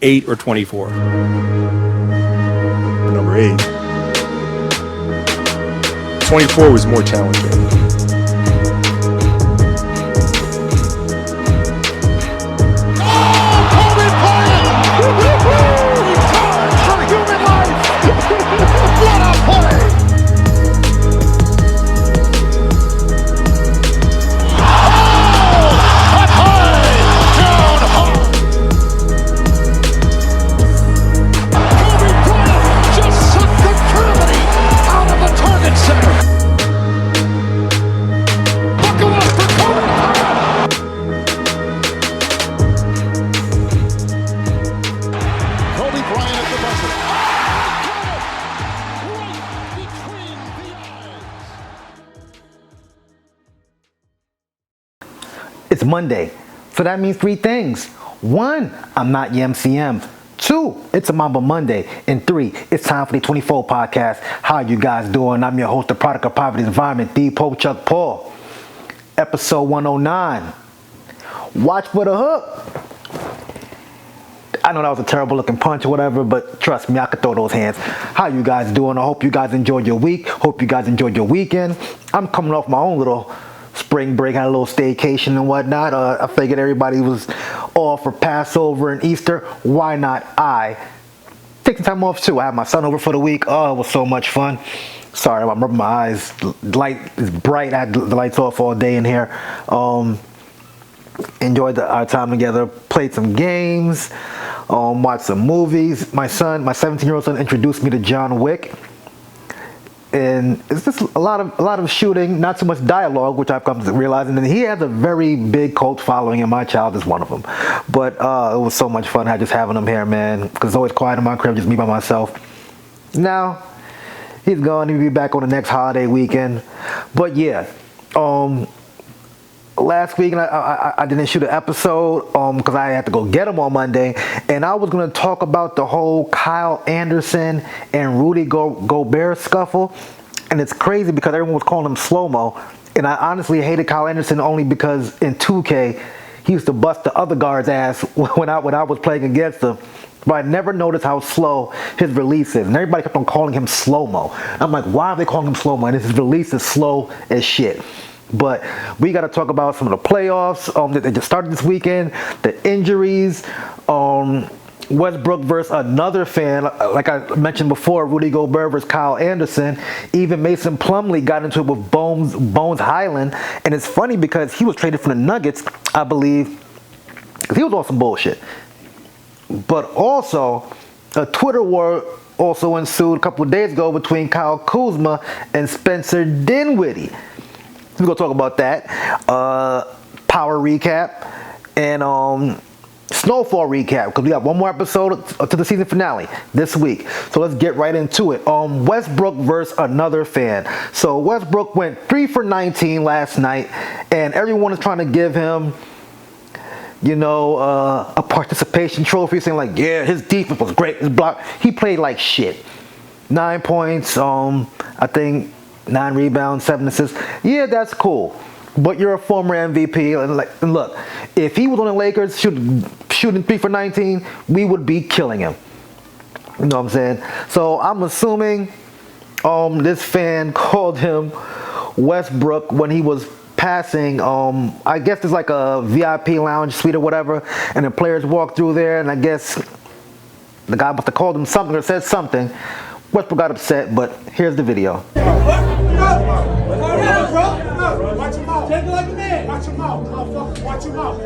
8 or 24? Number 8. 24 was more challenging. It's Monday, so that means 3 things. 1, I'm not your MCM. 2, it's a Mamba Monday. And 3, it's time for the 24 podcast. How you guys doing? I'm your host, the product of poverty environment, the Pope Chuck Paul. Episode 109. Watch for the hook. I know that was a terrible looking punch or whatever, but trust me, I could throw those hands. How you guys doing? I hope you guys enjoyed your week. Hope you guys enjoyed your weekend. I'm coming off my own little spring break, had a little staycation and whatnot. I figured everybody was off for Passover and Easter. Why not I take some time off too? I had my son over for the week. Oh, it was so much fun. Sorry, I'm rubbing my eyes. The light is bright. I had the lights off all day in here. Enjoyed our time together. Played some games. Watched some movies. My 17-year-old son, introduced me to John Wick. And it's just a lot of shooting, not so much dialogue, which I've come to realize. And he has a very big cult following, and my child is one of them. But it was so much fun just having him here, man, because it's always quiet in my crib, just me by myself. Now, he's gone. He'll be back on the next holiday weekend. But yeah, last week I didn't shoot an episode because I had to go get him on Monday, and I was going to talk about the whole Kyle Anderson and Rudy Gobert scuffle. And it's crazy because everyone was calling him slow-mo, and I honestly hated Kyle Anderson only because in 2K he used to bust the other guard's ass when I was playing against him. But I never noticed how slow his release is, and everybody kept on calling him slow-mo. I'm like, why are they calling him slow-mo? And his release is slow as shit. But we got to talk about some of the playoffs that just started this weekend, the injuries, Westbrook versus another fan, like I mentioned before, Rudy Gobert versus Kyle Anderson. Even Mason Plumlee got into it with Bones Highland. And it's funny because he was traded from the Nuggets, I believe, because he was on some bullshit. But also, a Twitter war also ensued a couple of days ago between Kyle Kuzma and Spencer Dinwiddie. We're going to talk about that. Power recap and snowfall recap, because we got one more episode to the season finale this week. So let's get right into it. Westbrook versus another fan. So Westbrook went 3 for 19 last night, and everyone is trying to give him, a participation trophy, saying like, yeah, his defense was great. His block, he played like shit. 9 points, I think 9 rebounds, 7 assists. Yeah, that's cool. But you're a former MVP. And look, if he was on the Lakers shooting 3 for 19, we would be killing him. You know what I'm saying? So I'm assuming this fan called him Westbrook when he was passing. I guess there's like a VIP lounge suite or whatever, and the players walk through there, and I guess the guy must have called him something or said something. Westbrook got upset, but here's the video. Watch him out. Take it like a man. Watch him out, motherfucker. Watch him out.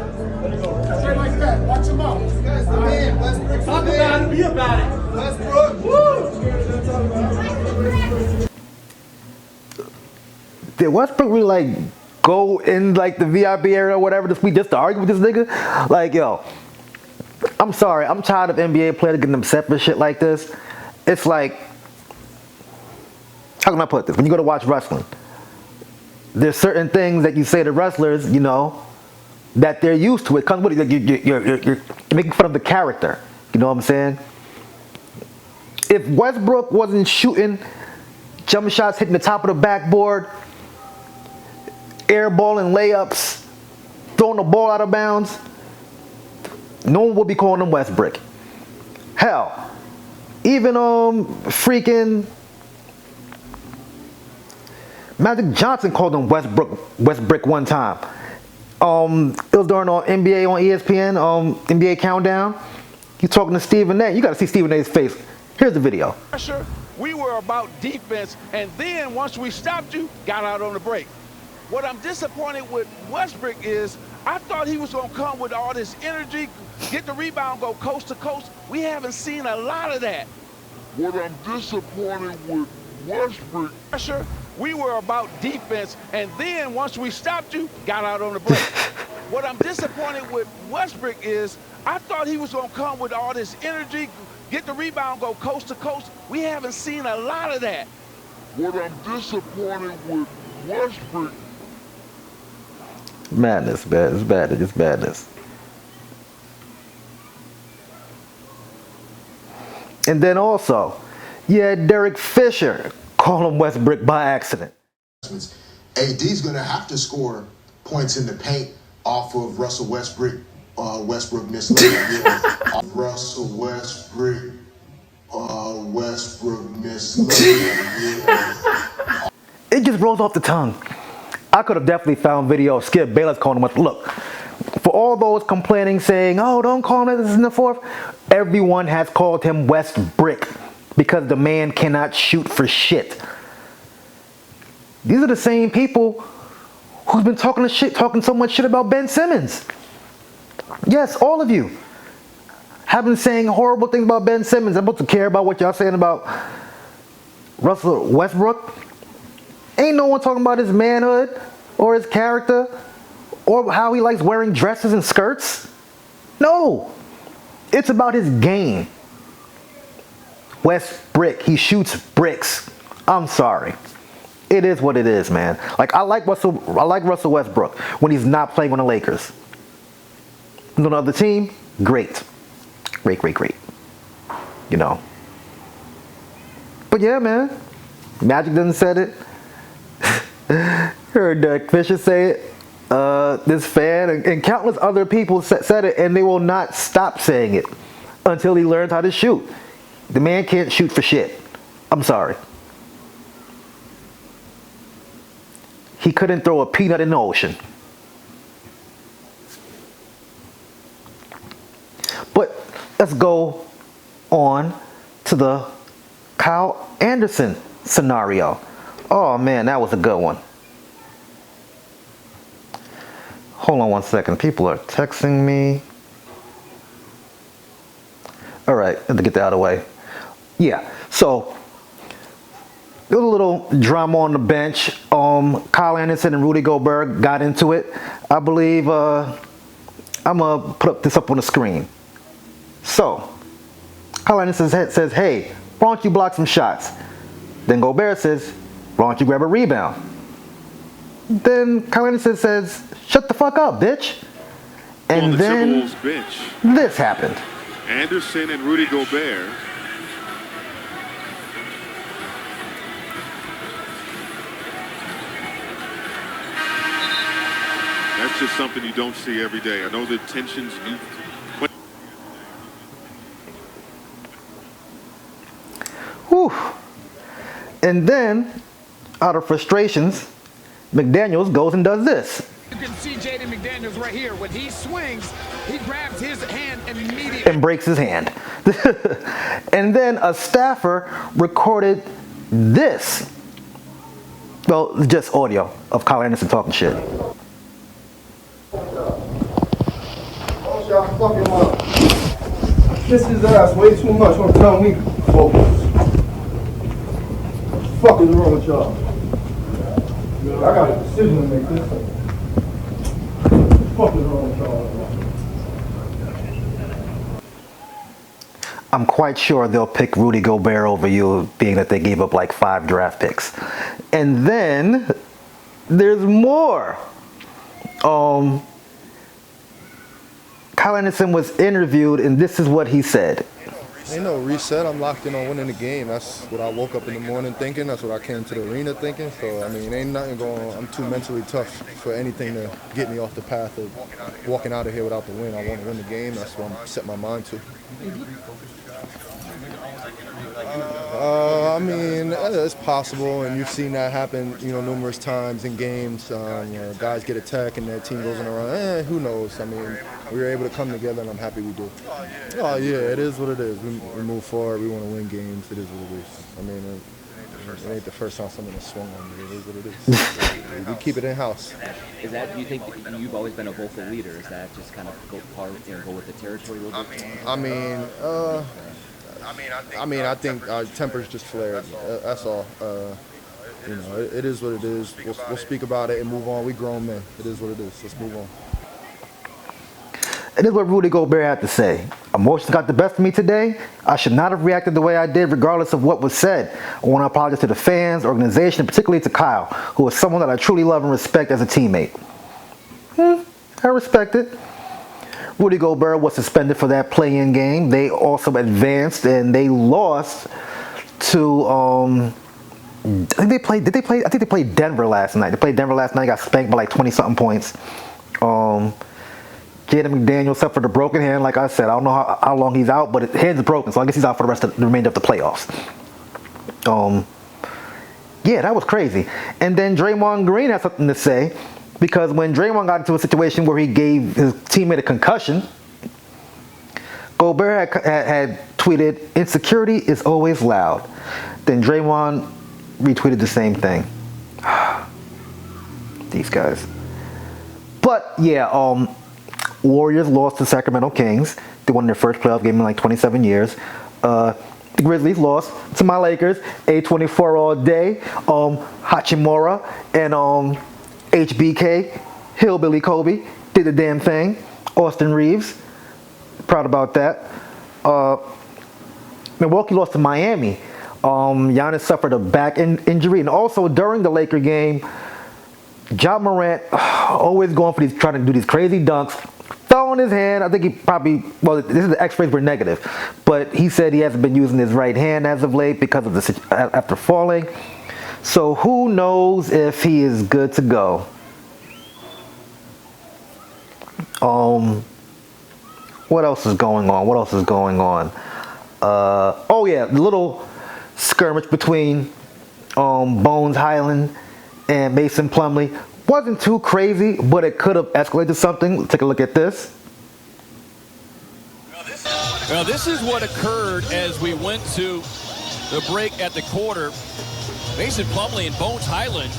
Straight like that. Watch him out. This guy's the man. Westbrook's the man. Talk about it. Be about it. Woo! Did Westbrook really go in the VIP area or whatever just to argue with this nigga? Like, yo, I'm sorry. I'm tired of NBA players getting upset for shit like this. It's like, how can I put this? When you go to watch wrestling, there's certain things that you say to wrestlers, that they're used to. It comes with it. You're making fun of the character. You know what I'm saying? If Westbrook wasn't shooting jump shots, hitting the top of the backboard, airballing layups, throwing the ball out of bounds, no one would be calling him Westbrook. Hell, even freaking Magic Johnson called him Westbrook one time. It was during NBA on ESPN, NBA Countdown. He's talking to Stephen A. You got to see Stephen A's face. Here's the video. We were about defense, and then once we stopped you, got out on the break. What I'm disappointed with Westbrook is I thought he was going to come with all this energy, get the rebound, go coast to coast. We haven't seen a lot of that. What I'm disappointed with Westbrook. We were about defense, and then once we stopped you, got out on the break. What I'm disappointed with Westbrook is I thought he was going to come with all this energy, get the rebound, go coast to coast. We haven't seen a lot of that. What I'm disappointed with Westbrook. Madness, man. It's madness. It's madness. And then also, Derek Fisher call him Westbrook by accident. AD's going to have to score points in the paint off of Russell Westbrook. Westbrook misled. Russell Westbrook. Westbrook misled. It just rolls off the tongue. I could have definitely found video of Skip Bayless calling him Westbrook. Look, for all those complaining, saying, "Oh, don't call him this in the fourth," everyone has called him Westbrook because the man cannot shoot for shit. These are the same people who's been talking so much shit about Ben Simmons. Yes, all of you have been saying horrible things about Ben Simmons. I'm supposed to care about what y'all saying about Russell Westbrook. Ain't no one talking about his manhood or his character or how he likes wearing dresses and skirts. No, it's about his game. Westbrook, he shoots bricks. I'm sorry. It is what it is, man. Like I like Russell Westbrook when he's not playing on the Lakers. On another team, great. Great. You know. But yeah, man. Magic done said it. Heard Derek Fisher say it. This fan and countless other people said it, and they will not stop saying it until he learns how to shoot. The man can't shoot for shit. I'm sorry. He couldn't throw a peanut in the ocean. But let's go on to the Kyle Anderson scenario. Oh man, that was a good one. Hold on one second. People are texting me. All right, let me get that out of the way. Yeah, so there was a little drama on the bench. Kyle Anderson and Rudy Gobert got into it. I believe I'm gonna put this up on the screen. So Kyle Anderson says, "Hey, why don't you block some shots?" Then Gobert says, "Why don't you grab a rebound?" Then Kyle Anderson says, "Shut the fuck up, bitch." And then bench, this happened. Anderson and Rudy Gobert. That's just something you don't see every day. I know the tensions. Whew. And then, out of frustrations, McDaniels goes and does this. You can see Jaden McDaniels right here. When he swings, he grabs his hand immediately and breaks his hand. And then a staffer recorded this. Well, just audio of Kyle Anderson talking shit. Oh, y'all fucking up. Kiss his ass way too much. Don't tell me focus. What the fuck is wrong with y'all? I got a decision to make this. What the fuck is wrong with y'all? I'm quite sure they'll pick Rudy Gobert over you, being that they gave up like 5 draft picks. And then there's more. Kyle Anderson was interviewed, and this is what he said. Ain't no reset. I'm locked in on winning the game. That's what I woke up in the morning thinking. That's what I came to the arena thinking. So, I mean, ain't nothing going on. I'm too mentally tough for anything to get me off the path of walking out of here without the win. I want to win the game. That's what I'm set my mind to. I mean, it's possible, and you've seen that happen, numerous times in games. Guys get attacked and their team goes on a run. Who knows? I mean, we were able to come together, and I'm happy we did. Oh, yeah, it is what it is. We move forward. We want to win games. It is what it is. I mean, it ain't the first time someone has swung on me. It is what it is. We keep it in-house. Do you think you've always been a vocal leader? Is that just kind of go with the territory a little bit? I think our tempers just flared. That's all. It is what it is. We'll speak about it and move on. We grown men. It is what it is. Let's move on. It is what Rudy Gobert had to say. Emotions got the best of me today. I should not have reacted the way I did regardless of what was said. I want to apologize to the fans, organization, and particularly to Kyle, who is someone that I truly love and respect as a teammate. I respect it. Rudy Gobert was suspended for that play-in game. They also advanced and they lost to I think they played Denver last night. They played Denver last night, got spanked by like 20-something points. Jaden McDaniels suffered a broken hand. Like I said, I don't know how long he's out, but his hand's broken, so I guess he's out for the remainder of the playoffs. Yeah, that was crazy. And then Draymond Green had something to say, because when Draymond got into a situation where he gave his teammate a concussion, Gobert had tweeted, "Insecurity is always loud." Then Draymond retweeted the same thing. These guys. But yeah, Warriors lost to Sacramento Kings. They won their first playoff game in like 27 years. The Grizzlies lost to my Lakers. A24 all day. Hachimura and HBK, Hillbilly Kobe, did the damn thing. Austin Reeves, proud about that. Milwaukee lost to Miami. Giannis suffered a back injury, and also during the Laker game, Ja Morant always going for trying to do these crazy dunks. Fell on his hand. I think he probably, this is the X-rays were negative, but he said he hasn't been using his right hand as of late because of after falling. So who knows if he is good to go. What else is going on? Oh yeah, the little skirmish between Bones Highland and Mason Plumlee wasn't too crazy, but it could have escalated to something. Let's take a look at this. Well, this is what occurred as we went to the break at the quarter. Mason Plumlee and Bones Highland.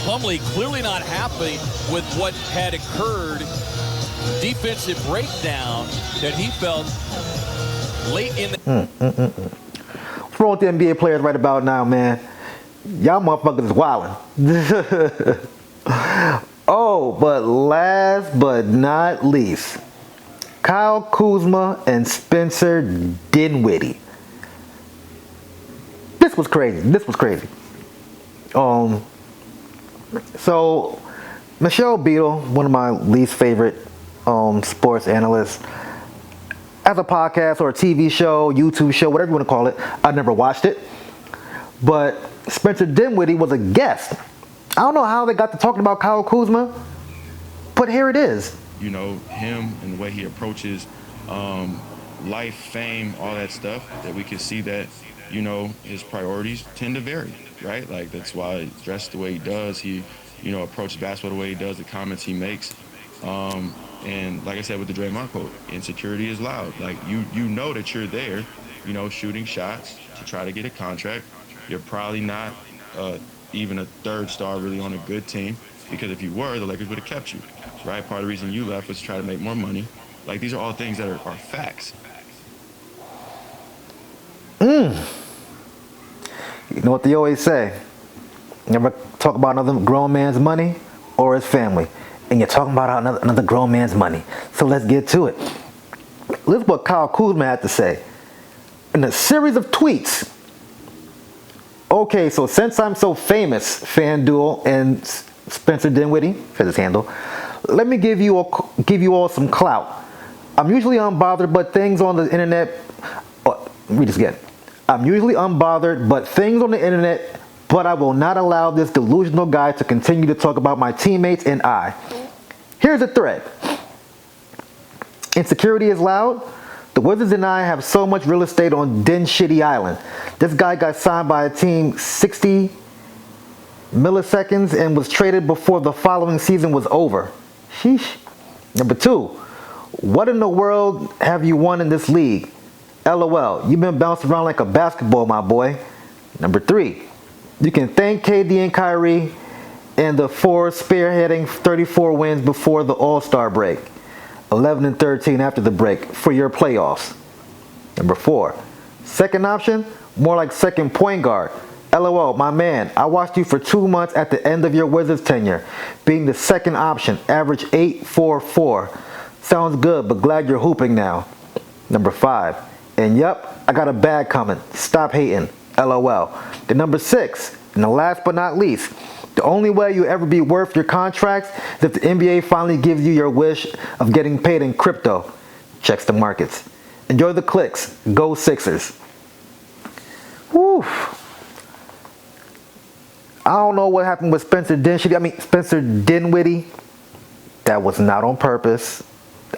Plumlee clearly not happy with what had occurred. Defensive breakdown that he felt late in the... What's wrong with the NBA players right about now, man? Y'all motherfuckers is wildin'. Oh, but last but not least, Kyle Kuzma and Spencer Dinwiddie. This was crazy. So Michelle Beadle, one of my least favorite sports analysts, has a podcast or a TV show, YouTube show, whatever you want to call it. I never watched it, but Spencer Dinwiddie was a guest. I don't know how they got to talking about Kyle Kuzma, but here it is. You know, him and the way he approaches life, fame, all that stuff, that we can see that, you know, his priorities tend to vary, right? Like, that's why he's dressed the way he does. He, you know, approaches basketball the way he does, the comments he makes. And like I said with the Draymond quote, insecurity is loud. Like, you know that you're there, you know, shooting shots to try to get a contract. You're probably not even a third star really on a good team, because if you were, the Lakers would have kept you, right? Part of the reason you left was to try to make more money. Like, these are all things that are facts. You know what they always say? Never talk about another grown man's money or his family. And you're talking about another grown man's money. So let's get to it. Listen what Kyle Kuzma had to say. In a series of tweets. Okay, so since I'm so famous, FanDuel and Spencer Dinwiddie, for his handle, let me give you all some clout. I'm usually unbothered, but things on the internet. Read this again. I'm usually unbothered, but things on the internet. But I will not allow this delusional guy to continue to talk about my teammates and I. Here's a thread. Insecurity is loud. The Wizards and I have so much real estate on Shitty Island. This guy got signed by a team 60 milliseconds and was traded before the following season was over. Sheesh. Number 2, what in the world have you won in this league? LOL, you've been bounced around like a basketball, my boy. Number 3, you can thank KD and Kyrie and the 4 spearheading 34 wins before the All-Star break. 11 and 13 after the break for your playoffs. Number 4, second option, more like second point guard. LOL, my man, I watched you for 2 months at the end of your Wizards tenure, being the second option, average 8.44. Sounds good, but glad you're hooping now. Number 5, and yep, I got a bag coming. Stop hating. LOL. The number 6, and the last but not least, the only way you'll ever be worth your contracts is if the NBA finally gives you your wish of getting paid in crypto. Checks the markets. Enjoy the clicks. Go Sixers. Woo. I don't know what happened with Spencer Dinwiddie. That was not on purpose.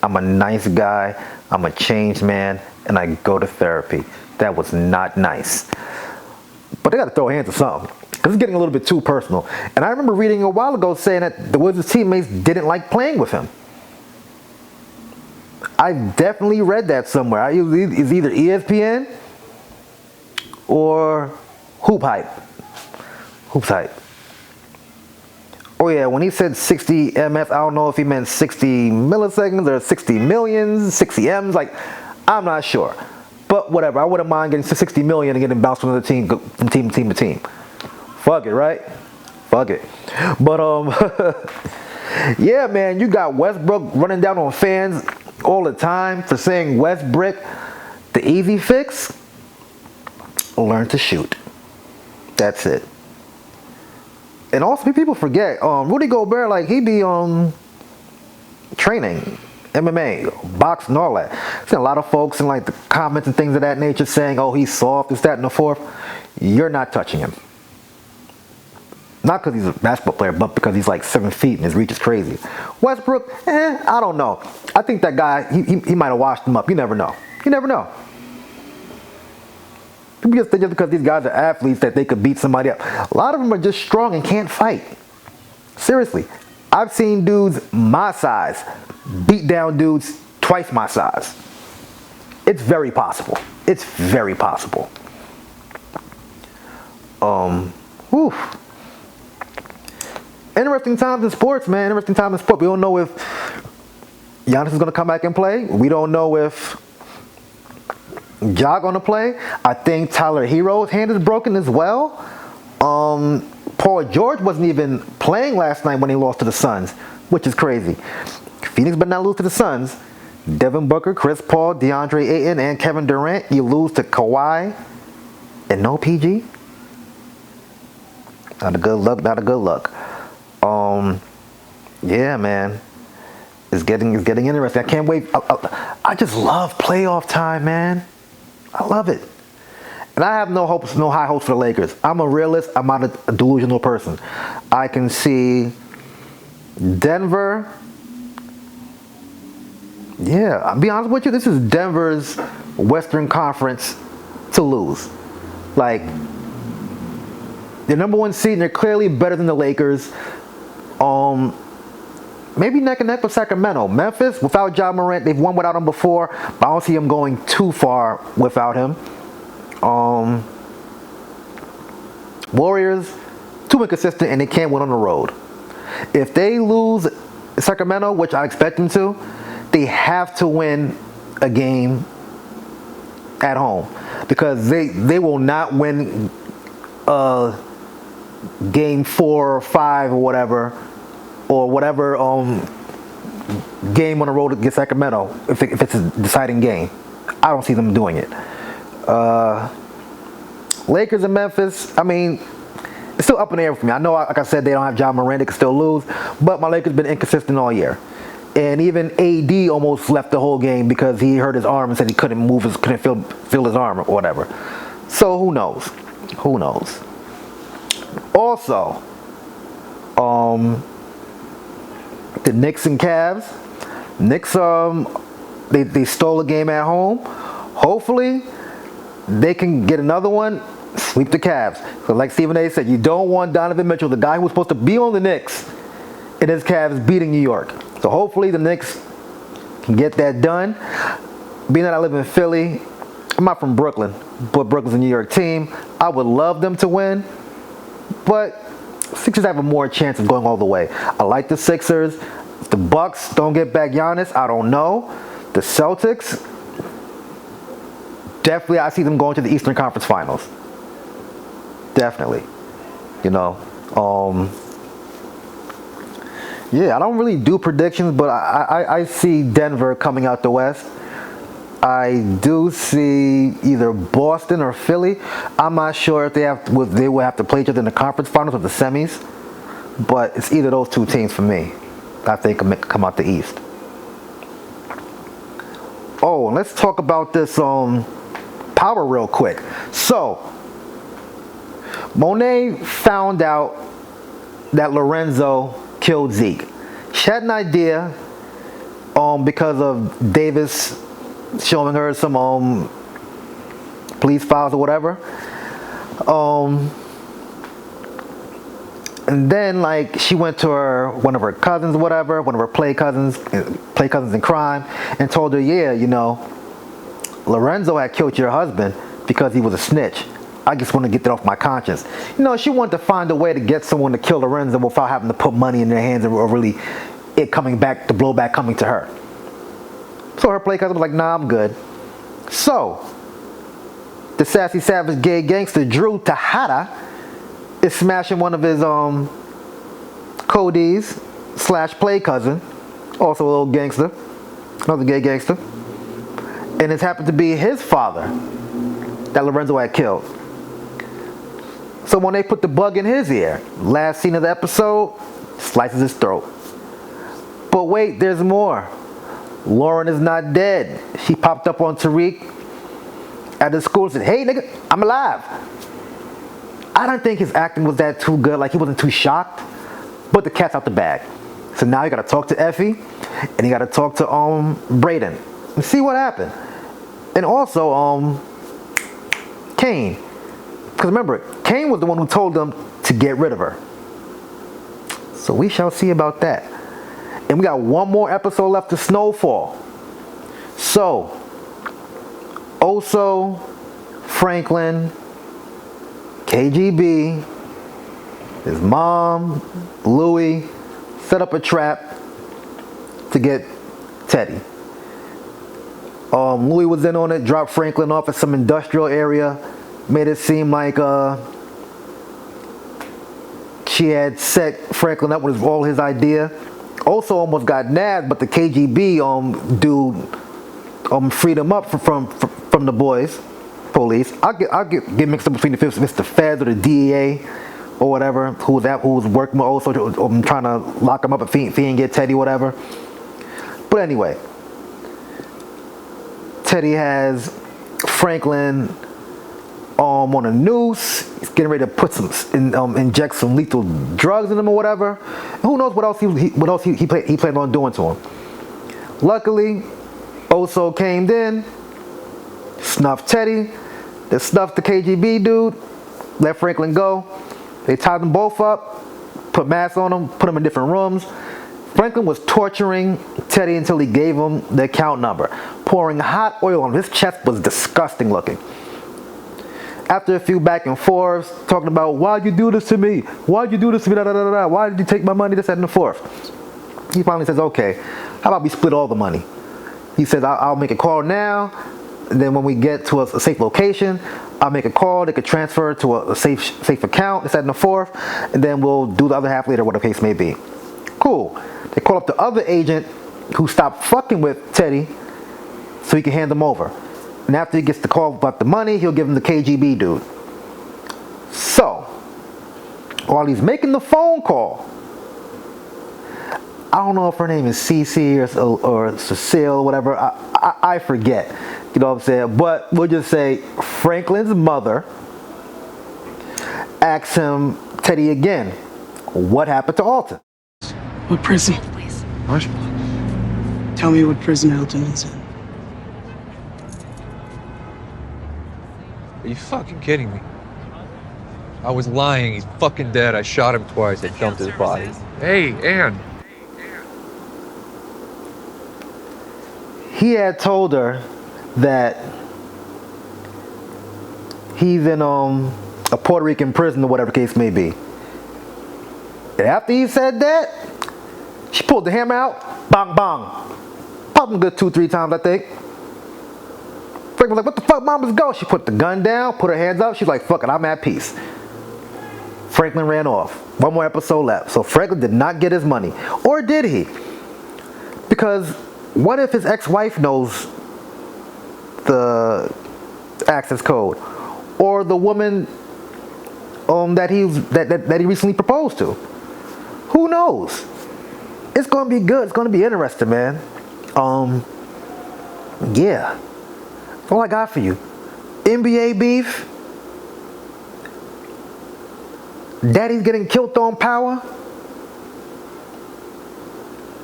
I'm a nice guy. I'm a changed man, and I go to therapy. That was not nice. But they got to throw hands or something, because it's getting a little bit too personal. And I remember reading a while ago saying that the Wizards teammates didn't like playing with him. I definitely read that somewhere. It's either ESPN or Hoop Hype. Hoops Hype. Oh yeah, when he said 60 MS, I don't know if he meant 60 milliseconds or 60 millions, 60 M's. Like, I'm not sure. But whatever, I wouldn't mind getting 60 million and getting bounced from another team, from team to team. Fuck it, right? Fuck it. But yeah, man, you got Westbrook running down on fans all the time for saying Westbrook, the easy fix. Learn to shoot. That's it. And also, people forget, Rudy Gobert, like, he be training, MMA, boxing, and all that. I've seen a lot of folks in, like, the comments and things of that nature saying, oh, he's soft, this, that, and the fourth. You're not touching him. Not because he's a basketball player, but because he's, like, 7 feet and his reach is crazy. Westbrook, I don't know. I think that guy, he might have washed him up. You never know. You never know. People just think just because these guys are athletes that they could beat somebody up. A lot of them are just strong and can't fight. Seriously. I've seen dudes my size beat down dudes twice my size. It's very possible. It's very possible. Interesting times in sports, man. Interesting times in sports. We don't know if Giannis is going to come back and play. We don't know if Ja gonna play. I think Tyler Hero's hand is broken as well. Paul George wasn't even playing last night when he lost to the Suns, which is crazy. Phoenix better not lose to the Suns. Devin Booker, Chris Paul, DeAndre Ayton, and Kevin Durant. You lose to Kawhi and no PG. Not a good look. Not a good look. Yeah, man. It's getting interesting. I can't wait. I just love playoff time, man. I love it. And I have no high hopes for the Lakers. I'm a realist. I'm not a delusional person. I can see Denver. Yeah, I'll be honest with you. This is Denver's Western Conference to lose. Like, they're number 1 seed and they're clearly better than the Lakers. Maybe neck and neck with Sacramento. Memphis, without Ja Morant, they've won without him before, but I don't see him going too far without him. Warriors, too inconsistent, and they can't win on the road. If they lose Sacramento, which I expect them to, they have to win a game at home, because they will not win game 4 or 5 or whatever game on the road against Sacramento, if it's a deciding game. I don't see them doing it. Lakers and Memphis, I mean, it's still up in the air for me. I know, like I said, they don't have Ja Morant, they can still lose, but my Lakers been inconsistent all year. And even AD almost left the whole game because he hurt his arm and said he couldn't feel his arm or whatever. So who knows? Who knows? Also, the Knicks and Cavs. Knicks, they stole a game at home. Hopefully, they can get another one, sweep the Cavs. So like Stephen A. said, you don't want Donovan Mitchell, the guy who was supposed to be on the Knicks, and his Cavs beating New York. So hopefully the Knicks can get that done. Being that I live in Philly, I'm not from Brooklyn, but Brooklyn's a New York team. I would love them to win, but Sixers have a more chance of going all the way. I like the Sixers. If the Bucks don't get back Giannis, I don't know. The Celtics, definitely I see them going to the Eastern Conference Finals. Definitely. You know, yeah, I don't really do predictions, but I see Denver coming out the West. I do see either Boston or Philly. I'm not sure if they will have to play each other in the conference finals or the semis, but it's either those two teams for me. I think come out the East. Oh, let's talk about this power real quick. So, Monet found out that Lorenzo killed Zeke. She had an idea because of Davis showing her some police files or whatever. And then like she went to one of her cousins or whatever, one of her play cousins in crime, and told her, yeah, you know, Lorenzo had killed your husband because he was a snitch. I just want to get that off my conscience. You know, she wanted to find a way to get someone to kill Lorenzo without having to put money in their hands or really it coming back, the blowback coming to her. So her play cousin was like, nah, I'm good. So, the sassy, savage, gay gangster Drew Tejada is smashing one of his Cody's / play cousin, also a little gangster, another gay gangster. And it happened to be his father that Lorenzo had killed. So when they put the bug in his ear, last scene of the episode, slices his throat. But wait, there's more. Lauren is not dead. She popped up on Tariq at the school and said, hey nigga, I'm alive. I don't think his acting was that too good, like he wasn't too shocked, but the cat's out the bag. So now you gotta talk to Effie, and you gotta talk to Braden, and see what happened. And also, Kane. Because remember, Kane was the one who told them to get rid of her. So we shall see about that. And we got one more episode left to Snowfall. So, Oso, Franklin, KGB, his mom, Louie, set up a trap to get Teddy. Louie was in on it, dropped Franklin off at some industrial area, made it seem like she had set Franklin up with all his idea. Also almost got nabbed, but the KGB dude freed him up from the boys, police. I'll get mixed up between if it's the Feds or the DEA or whatever, who was working with also trying to lock him up if he didn't get Teddy, whatever. But anyway, Teddy has Franklin on a noose. He's getting ready to put inject some lethal drugs in him or whatever. Who knows what else he planned on doing to him. Luckily, Oso came in, snuffed Teddy, they snuffed the KGB dude, let Franklin go. They tied them both up, put masks on them, put them in different rooms. Franklin was torturing Teddy until he gave him the account number, pouring hot oil on him. His chest was disgusting looking. After a few back and forths, talking about, why'd you do this to me? Why'd you do this to me? Da, da, da, da. Why did you take my money? This, that, and the fourth. He finally says, okay, how about we split all the money? He says, I'll make a call now. And then when we get to a safe location, I'll make a call. They could transfer to a safe account, this, that, and the fourth. And then we'll do the other half later, whatever the case may be. Cool. They call up the other agent who stopped fucking with Teddy so he can hand them over. And after he gets the call about the money, he'll give him the KGB dude. So, while he's making the phone call, I don't know if her name is Cece or Cecile or whatever. I forget. You know what I'm saying? But we'll just say Franklin's mother asked him, Teddy again, what happened to Alton? What prison? Please. What? Tell me what prison Alton is in. Are you fucking kidding me? I was lying. He's fucking dead. I shot him twice. I dumped his body. Hey, Ann. He had told her that he's in a Puerto Rican prison or whatever the case may be. And after he said that, she pulled the hammer out, bang, bang. Popped him good 2-3 times, I think. Franklin was like, what the fuck, mom, let's go. She put the gun down, put her hands up. She's like, fuck it, I'm at peace. Franklin ran off. One more episode left. So Franklin did not get his money. Or did he? Because what if his ex-wife knows the access code? Or the woman that he recently proposed to? Who knows? It's gonna be good. It's gonna be interesting, man. Yeah. That's all I got for you. NBA beef. Daddy's getting killed on Power.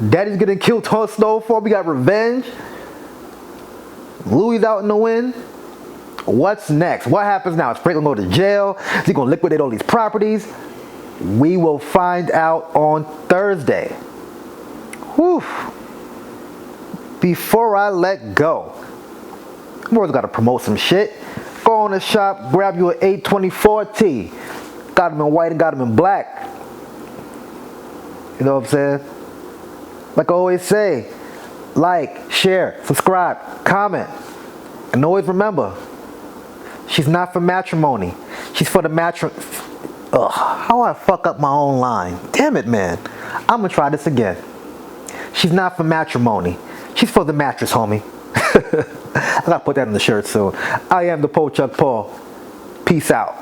Daddy's getting killed on Snowfall. We got revenge. Louis out in the wind. What's next? What happens now? Is Franklin going to jail? Is he going to liquidate all these properties? We will find out on Thursday. Whew. Before I let go, I've always got to promote some shit. Go on the shop, grab you an 824 tee. Got them in white and got them in black. You know what I'm saying? Like I always say, like, share, subscribe, comment. And always remember, she's not for matrimony. She's for the Ugh, how I fuck up my own line. Damn it, man. I'm gonna try this again. She's not for matrimony. She's for the mattress, homie. I gotta put that on the shirt soon. I am the Pochuck Paul. Peace out.